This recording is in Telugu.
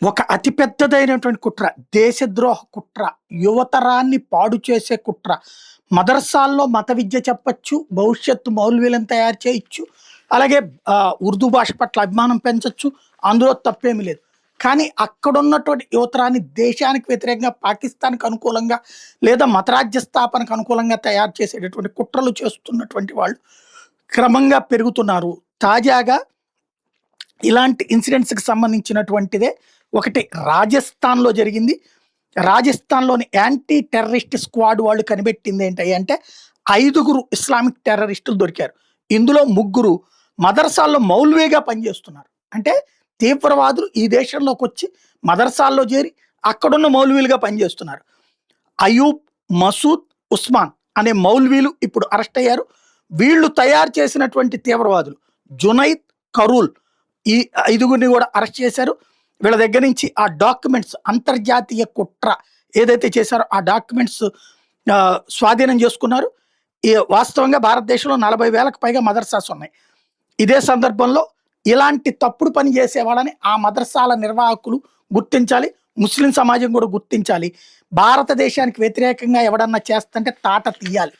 ఒక అతిపెద్దదైనటువంటి కుట్ర, దేశద్రోహ కుట్ర, యువతరాన్ని పాడు చేసే కుట్ర. మదర్సాల్లో మత విద్య చెప్పచ్చు, భవిష్యత్తు మౌల్వీలను తయారు చేయొచ్చు. అలాగే ఉర్దూ భాష పట్ల అభిమానం పెంచొచ్చు. అందులో తప్పేమీ లేదు. కానీ అక్కడున్నటువంటి యువతరాన్ని దేశానికి వ్యతిరేకంగా, పాకిస్తాన్‌కి అనుకూలంగా లేదా మతరాజ్య స్థాపనకు అనుకూలంగా తయారు చేసేటటువంటి కుట్రలు చేస్తున్నటువంటి వాళ్ళు క్రమంగా పెరుగుతున్నారు. తాజాగా ఇలాంటి ఇన్సిడెంట్స్‌కి సంబంధించినటువంటిదే ఒకటి రాజస్థాన్‌లో జరిగింది. రాజస్థాన్‌లోని యాంటీ టెర్రరిస్ట్ స్క్వాడ్ వాళ్ళు కనిపెట్టింది ఏంటంటే 5గురు ఇస్లామిక్ టెర్రరిస్టులు దొరికారు. ఇందులో 3 మదర్సాల్లో మౌల్వీగా పనిచేస్తున్నారు. అంటే తీవ్రవాదులు ఈ దేశంలోకొచ్చి మదర్సాల్లో చేరి అక్కడున్న మౌల్వీలుగా పనిచేస్తున్నారు. అయూబ్, మసూద్, ఉస్మాన్ అనే మౌల్వీలు ఇప్పుడు అరెస్ట్ అయ్యారు. వీళ్ళు తయారు చేసినటువంటి తీవ్రవాదులు జునైద్, కరూల్ ఈ 5గురిని కూడా అరెస్ట్ చేశారు. వీళ్ళ దగ్గర నుంచి ఆ డాక్యుమెంట్స్, అంతర్జాతీయ కుట్ర ఏదైతే చేశారో ఆ డాక్యుమెంట్స్ స్వాధీనం చేసుకున్నారు. వాస్తవంగా భారతదేశంలో 40,000కు పైగా మదర్సాస్ ఉన్నాయి. ఇదే సందర్భంలో ఇలాంటి తప్పుడు పని చేసే వాళ్ళని ఆ మదర్సాల నిర్వాహకులు గుర్తించాలి. ముస్లిం సమాజం కూడా గుర్తించాలి. భారతదేశానికి వ్యతిరేకంగా ఎవడన్నా చేస్తుంటే తాట తీయాలి.